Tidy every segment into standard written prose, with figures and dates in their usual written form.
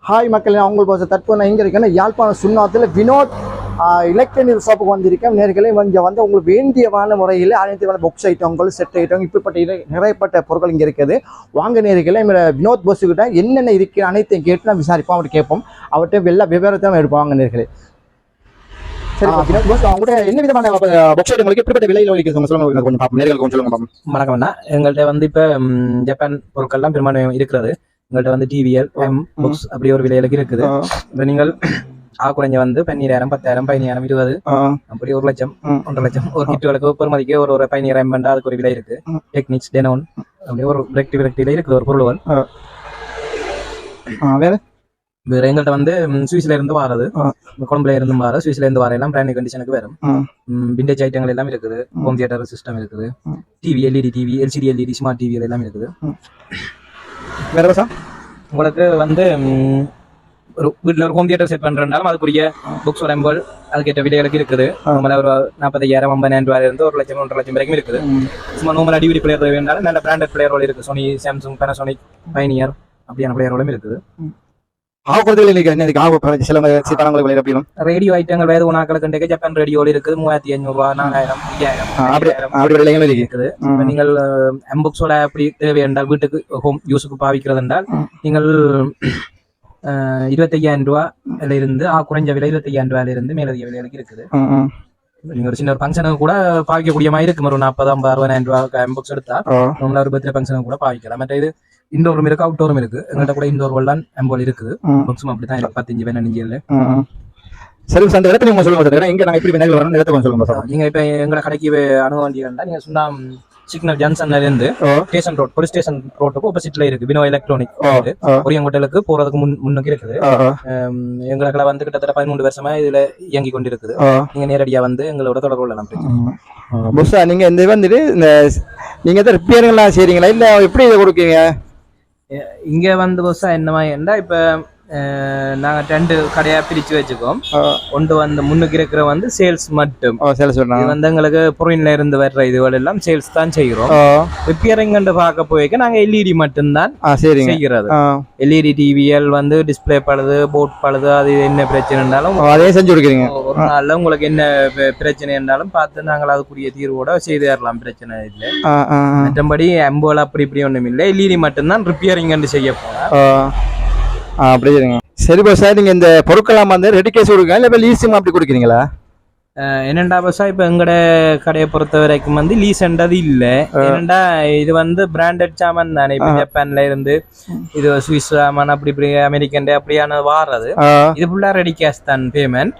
Hi மக்களே, உங்களுக்கு தற்போது நான் எங்கே இருக்கேன்னா யாழ்ப்பாணம் சுண்ணாத்தில் வினோத் எலக்ட்ரானிக் ஷாப்புக்கு வந்திருக்கேன். நேர்களே இங்கே வந்து உங்களுக்கு வேண்டியவான முறையில் அனைத்து பாக்ஸ் ஐட்டங்கள், செட் ஐட்டம், இப்படிப்பட்ட நிறையப்பட்ட பொருட்கள் இங்கே இருக்குது. வாங்க நேர்களே, வினோத் போஸுக்கிட்ட என்னென்ன இருக்குது அனைத்தையும் கேட்டு நான் விசாரிப்போம், அவர்கிட்ட கேட்போம், அவர்கிட்ட எல்லா விவரத்தையும் எடுப்பாங்க நேர்களே. சரி வினோத் போஸ், அவங்கள்ட்ட என்ன விதமான பாக்ஸ் ஐட்டங்களுக்கு எப்படிப்பட்ட விலையில் சொல்லுங்க, கொஞ்சம் பார்ப்போம், நேர்களுக்கு கொஞ்சம் சொல்லுங்க பார்ப்போம். வணக்கம்ண்ணா, எங்கள்கிட்ட வந்து இப்போ ஜப்பான் பொருட்கள்லாம் பெரும்பாலும் இருக்கிறது. எங்கள்கிட்ட வந்து டிவிஎல் புக்ஸ் அப்படி ஒரு விலையில இருக்குது. இப்போ நீங்கள் குறைஞ்ச வந்து 12,000, 10,000, 15,000, 20 அப்படி 1 லட்சம், 1.5 லட்சம் ஒரு கிட்டுகளுக்கு பெருமதிக்கு ஒரு 15,000 பண்ணா அதுக்கு ஒரு விலை இருக்கு. டெக்னிக்ஸ் டெனோன் அப்படி ஒரு விரக்டிவில இருக்குது ஒரு பொருள்கள். வேற எங்கள்கிட்ட வந்து சுவிஸ்ல இருந்து வாரது, கொழம்புல இருந்து வார, சுவிஸ்ல இருந்து வார எல்லாம் பிராண்ட் கண்டிஷனுக்கு வரும். விண்டேஜ் ஐட்டங்கள் எல்லாம் இருக்குது. ஹோம் தியேட்டர் சிஸ்டம் இருக்குது. TV, LED TV, LCD LED, smart TV எல்லாம் இருக்குது. வேற உங்களுக்கு வந்து ஒரு வீட்டில் ஒரு ஹோம் தியேட்டர் செட் பண்றதுனாலும் அதுக்குரிய புக்ஸ் வரம்புகள் அதுக்கேற்ற விலைகளுக்கு இருக்குது. நம்மள ஒரு 40,000, 50,000 ரூபாயில இருந்து 1 லட்சம், 1.5 லட்சம் வரைக்கும் இருக்குது. சும்மா நார்மலா டிவிடி பிளேயர் வேண்டாலும் நல்ல பிராண்டட் பிளேயர்கள் இருக்கு. சோனி, சாம்சங், பேனாசோனிக், பைனியர் அப்படியான பிளேயர்களும் இருக்குது. ரேடியோ ஐட்டங்கள் வேறு உணாக்களுக்கு ஜப்பான் ரேடியோல இருக்குது. 3,500, 4,000, 5,000 இருக்குது. நீங்கள் எம்புக்ஸோட அப்படி தேவை என்றால் வீட்டுக்கு ஹோம் யூஸுக்கு பாவிக்கிறது என்றால் நீங்கள் 25,000 ரூபாயில இருந்து குறைஞ்ச விலை 25,000 ரூபாயில இருந்து மேலதிக விலைகளுக்கு இருக்குது. நீங்க ஒரு சின்ன ஒரு ஃபங்க்ஷனுக்கு கூட பாவிக்கக்கூடிய மாதிரி இருக்கும். ஒரு 40,000, 50,000, 60,000 ரூபாய் எம்புக்ஸ் எடுத்தா நம்மள ஒரு பர்த்டே ஃபங்க்ஷனுக்கு கூட பாவிக்கலாம். மற்ற இது இண்டோரும் இருக்கு, அவுட்டோரும் இருக்கு. எங்கள்கிட்ட கூட இண்டோர் தான் எம்போல் இருக்குது. புக்ஸும் அப்படித்தான் இருக்கு. 15, 15 சரி, அந்த இடத்துல நீங்க சொல்லுங்க, எங்க நாங்க எப்படி வினைகள் வரணும் இடத்த கொஞ்சம் சொல்லுங்க. நீங்க இப்ப எங்களை கடைக்கு அணுக வேண்டியதுண்டா நீங்க சொன்னா சிக்னல் ஜங்ஷன்ல இருந்து ஸ்டேஷன் ரோட், போலீஸ் ஸ்டேஷன் ரோட்டுக்கு ஆப்போசிட்ல இருக்கு வினோ எலக்ட்ரானிக். ஒரியங்கோட்டலுக்கு போறதுக்கு முன்னுக்கு இருக்குது. எங்களை வந்து கிட்டத்தட்ட 13 வருஷமா இதுல இயங்கி கொண்டிருக்குது. நீங்க நேரடியா வந்து எங்களோட தொடர்பு கொள்ளலாம். புதுசா நீங்க இந்த வந்துட்டு இந்த நீங்க தான் ரிப்பேருங்கெல்லாம் செய்றீங்களா இல்ல எப்படி இதை கொடுக்கீங்க? இங்க வந்து புதுசா என்னமா ஏண்டா இப்ப நாங்க 2 கடையா பிரிச்சு வச்சுக்கோம். ஒன்று வந்து முன்னுக்கு இருக்கிற வந்து சேல்ஸ் மட்டும். இது வந்து எங்களுக்கு பொருள்ல இருந்து வர்ற இதுகள் எல்லாம் சேல்ஸ் தான் செய்கிறோம். ரிப்பேரிங் பார்க்க போய்க்க நாங்க எல்இடி மட்டும்தான் செய்கிறது. எல்இடி டிவிஎல் வந்து டிஸ்பிளே பழுது, போர்ட் பழுது, அது என்ன பிரச்சனை இருந்தாலும் அதே செஞ்சு கொடுக்குறீங்க. ஒரு நாள்ல உங்களுக்கு என்ன பிரச்சனை இருந்தாலும் பார்த்து நாங்கள் அதுக்குரிய தீர்வோட செய்து தரலாம். பிரச்சனை இல்லை. மற்றபடி எம்போல் அப்படி இப்படி ஒண்ணும் இல்லை. எல்இடி மட்டும்தான் ரிப்பேரிங் செய்ய போறோம். அப்படி சரிங்க. சரி சார், நீங்க இந்த பொருட்கள்லாம் வந்து ரெடி கேஸ் கொடுக்குறீங்களா இல்ல லீஸிங் அப்படி கொடுக்குறீங்களா? என்னண்டா பசா இப்ப எங்கட கடையை பொறுத்த வரைக்கும் வந்து லீஸ்ன்றது இல்ல. என்னண்டா இது வந்து பிராண்டட் சாமான் தானே. இப்ப ஜப்பான்ல இருந்து இது சுவிஸ் சாமான் அப்படி இப்படி அமெரிக்கன் அப்படியான வாரது. இது ஃபுல்லா ரெடி கேஷ் தான் பேமெண்ட்.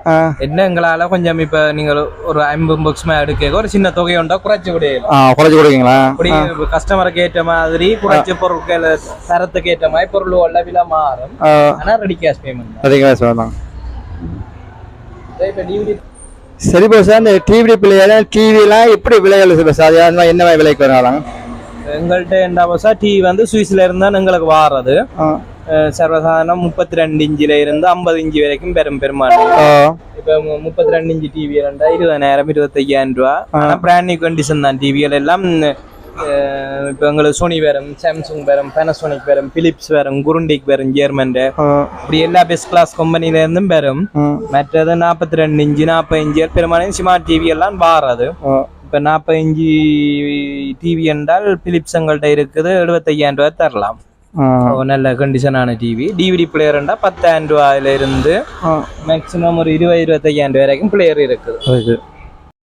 என்ன எங்களால கொஞ்சம் இப்ப நீங்க ஒரு 50 புக்ஸ் எடுக்க ஒரு சின்ன தொகை உண்டா குறைச்சு கொடுக்கீங்களா? அப்படி கஸ்டமருக்கு ஏற்ற மாதிரி குறைச்ச பொருட்கள் தரத்துக்கு ஏற்ற மாதிரி பொருள் விலை மாறும். ஆனா ரெடி கேஷ் பேமெண்ட். சரி சார், இந்த டிவி பிளேயர் டிவிலாம் எப்படி விலைகள் சார் என்ன விலைக்கு வராங்க? எங்கள்கிட்ட என்ன பசா டிவி வந்து சுவிஸ்ல இருந்தா எங்களுக்கு வாரது சர்வசாதாரணம் 32 இன்ச்சில இருந்து 50 இன்ச்சு வரைக்கும் பெரும்பாலும். இப்ப 32 இன்ச்சு டிவி 20,000, 25,000 ரூபாய். ஆனா பிராண்ட் நியூ கண்டிஷன் தான் டிவிகள் எல்லாம். இப்ப எங்களுக்கு சோனி வரும், சாம்சங் வரும், பேனாசோனிக் வரும், பிலிப்ஸ் வரும், குருண்டிக் வரும், ஜெர்மன் இப்படி எல்லா பெஸ்ட் கிளாஸ் கம்பெனில இருந்தும் வரும். மற்றது 42 இன்ச்சு, 40 இன்ச்சு பெரும்பாலும் ஸ்மார்ட் டிவி எல்லாம் வாராது. இப்ப 40 இன்ச்சு டிவி என்றால் பிலிப்ஸ் எங்கள்கிட்ட இருக்குது. 75,000 ரூபாய் தரலாம். நல்ல கண்டிஷனான டிவி. டிவிடி பிளேயர் 10,000 ரூபாயில இருந்து மேக்சிமம் ஒரு 20-25,000 ரூபாய் வரைக்கும் பிளேயர் இருக்குது.